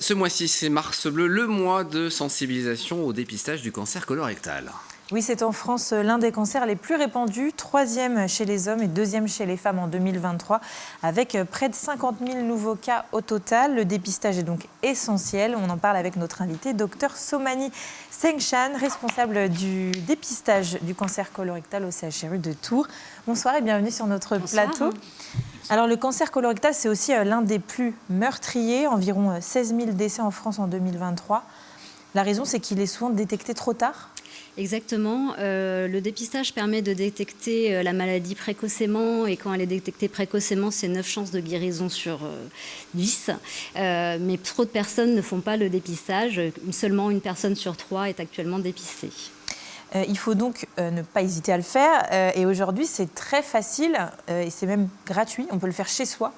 Ce mois-ci, c'est Mars Bleu, le mois de sensibilisation au dépistage du cancer colorectal. Oui, c'est en France l'un des cancers les plus répandus, 3e chez les hommes et 2e chez les femmes en 2023, avec près de 50 000 nouveaux cas au total. Le dépistage est donc essentiel. On en parle avec notre invité, Dr Somani Sengshan, responsable du dépistage du cancer colorectal au CHRU de Tours. Bonsoir et bienvenue sur notre plateau. Alors le cancer colorectal, c'est aussi l'un des plus meurtriers, environ 16 000 décès en France en 2023. La raison, c'est qu'il est souvent détecté trop tard. Exactement. Le dépistage permet de détecter la maladie précocement et quand elle est détectée précocement, c'est 9 chances de guérison sur 10. Mais trop de personnes ne font pas le dépistage. Seulement une personne sur 3 est actuellement dépistée. Il faut donc ne pas hésiter à le faire. Et aujourd'hui, c'est très facile et c'est même gratuit. On peut le faire chez soi.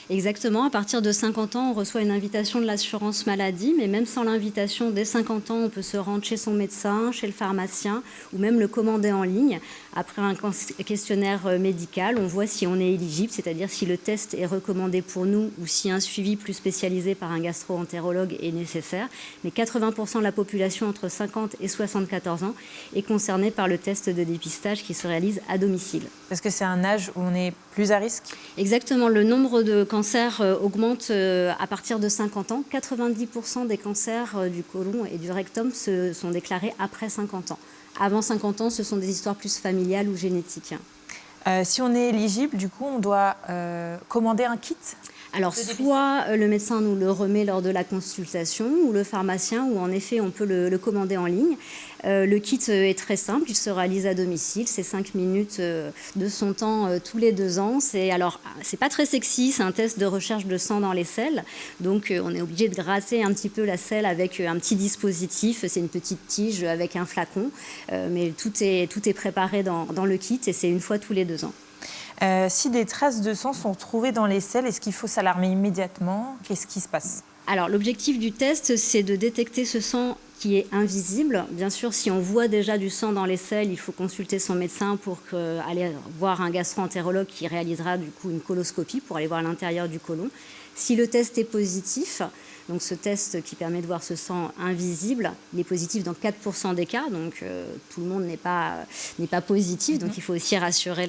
Exactement. À partir de 50 ans, on reçoit une invitation de l'assurance maladie, mais même sans l'invitation, dès 50 ans, on peut se rendre chez son médecin, chez le pharmacien ou même le commander en ligne. Après un questionnaire médical, on voit si on est éligible, c'est-à-dire si le test est recommandé pour nous ou si un suivi plus spécialisé par un gastro-entérologue est nécessaire. Mais 80% de la population entre 50 et 74 ans est concernée par le test de dépistage qui se réalise à domicile. Parce que c'est un âge où on est plus à risque ? Exactement. Le nombre de cancers augmente à partir de 50 ans. 90% des cancers du côlon et du rectum se sont déclarés après 50 ans. Avant 50 ans, ce sont des histoires plus familiales ou génétiques. Si on est éligible, du coup, on doit commander un kit ? Alors, soit le médecin nous le remet lors de la consultation, ou le pharmacien, ou en effet, on peut le commander en ligne. Le kit est très simple, il se réalise à domicile, c'est 5 minutes de son temps tous les 2 ans. C'est pas très sexy, c'est un test de recherche de sang dans les selles. Donc, on est obligé de grasser un petit peu la selle avec un petit dispositif. C'est une petite tige avec un flacon, mais tout est préparé dans le kit et c'est une fois tous les 2 ans. Si des traces de sang sont trouvées dans les selles, est-ce qu'il faut s'alarmer immédiatement ? Qu'est-ce qui se passe ? Alors, l'objectif du test, c'est de détecter ce sang qui est invisible. Bien sûr, si on voit déjà du sang dans les selles, il faut consulter son médecin pour aller voir un gastro-entérologue qui réalisera du coup une coloscopie pour aller voir l'intérieur du côlon. Si le test est positif, donc ce test qui permet de voir ce sang invisible, il est positif dans 4% des cas, donc tout le monde n'est pas positif, donc il faut aussi rassurer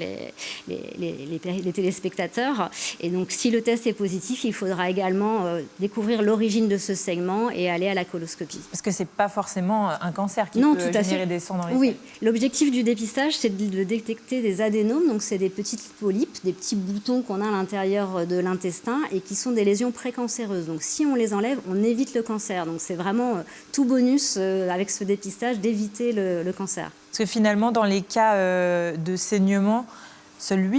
les téléspectateurs. Et donc si le test est positif, il faudra également découvrir l'origine de ce saignement et aller à la coloscopie. Parce que ce n'est pas forcément un cancer qui peut générer des sangs dans les selles. Oui, l'objectif du dépistage, c'est de détecter des adénomes, donc c'est des petites polypes, des petits boutons qu'on a à l'intérieur de l'intestin et qui sont des lésions précancéreuses. Donc si on les enlève, on évite le cancer. Donc c'est vraiment tout bonus avec ce dépistage d'éviter le cancer. Parce que finalement, dans les cas de saignement, seuls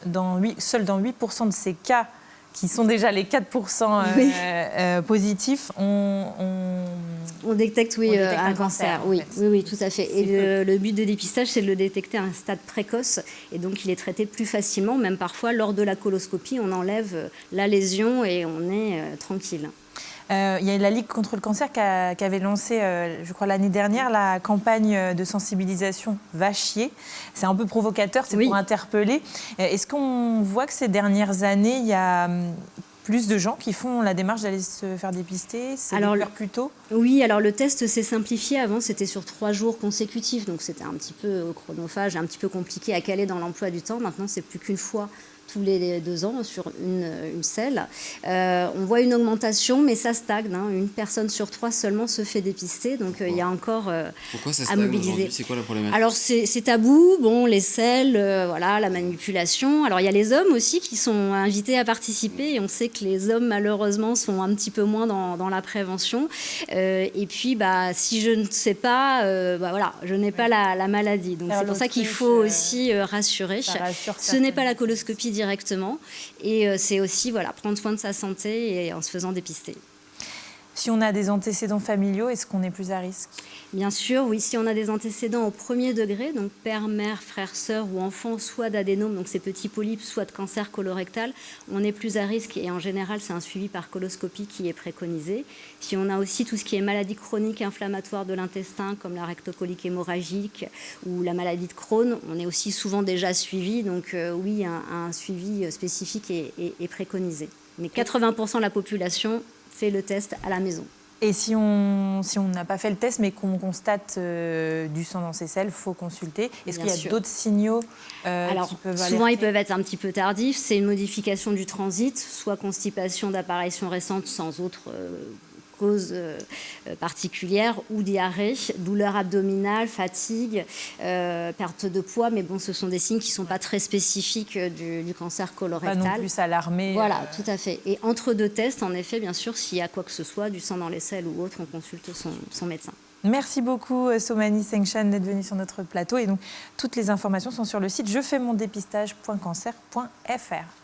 dans 8% de ces cas qui sont déjà les 4% positifs, on détecte, un cancer. En fait. Oui, tout à fait. Et le but de dépistage, c'est de le détecter à un stade précoce. Et donc, il est traité plus facilement. Même parfois, lors de la coloscopie, on enlève la lésion et on est tranquille. Il y a la Ligue contre le cancer qui avait lancé, je crois, l'année dernière, la campagne de sensibilisation Va chier. C'est un peu provocateur, c'est pour interpeller. Est-ce qu'on voit que ces dernières années, il y a plus de gens qui font la démarche d'aller se faire dépister? C'est plus tôt? Oui, alors le test s'est simplifié. Avant, c'était sur 3 jours consécutifs. Donc, c'était un petit peu chronophage, un petit peu compliqué à caler dans l'emploi du temps. Maintenant, c'est plus qu'une fois tous les 2 ans sur une selle. On voit une augmentation, mais ça stagne. Une personne sur 3 seulement se fait dépister, donc il y a encore Pourquoi ça à mobiliser. C'est quoi la problématique? Alors c'est tabou, les selles, la manipulation. Alors il y a les hommes aussi qui sont invités à participer, et on sait que les hommes malheureusement sont un petit peu moins dans la prévention. Et puis si je ne sais pas, je n'ai pas la maladie. Donc c'est pour ça qu'il faut aussi rassurer. Ce n'est pas la coloscopie directement, et c'est aussi prendre soin de sa santé et en se faisant dépister. Si on a des antécédents familiaux, est-ce qu'on est plus à risque? Bien sûr, oui. Si on a des antécédents au premier degré, donc père, mère, frère, sœur ou enfant, soit d'adénome, donc ces petits polypes, soit de cancer colorectal, on est plus à risque, et en général, c'est un suivi par coloscopie qui est préconisé. Si on a aussi tout ce qui est maladie chronique inflammatoire de l'intestin, comme la rectocolique hémorragique ou la maladie de Crohn, on est aussi souvent déjà suivi. Donc un suivi spécifique est préconisé. Mais 80% de la population fait le test à la maison. Et si on n'a pas fait le test, mais qu'on constate du sang dans ses selles, il faut consulter. Est-ce qu'il y a d'autres signaux qui peuvent alerter ? Souvent, ils peuvent être un petit peu tardifs. C'est une modification du transit, soit constipation d'apparition récente sans autre cause particulière, ou diarrhée, douleur abdominale, fatigue, perte de poids. Mais bon, ce sont des signes qui ne sont pas très spécifiques du cancer colorectal. Pas non plus s'alarmer. Voilà, tout à fait. Et entre deux tests, en effet, bien sûr, s'il y a quoi que ce soit, du sang dans les selles ou autre, on consulte son médecin. Merci beaucoup Somani Sengshan d'être venue sur notre plateau. Et donc, toutes les informations sont sur le site jefaimondepistage.cancer.fr.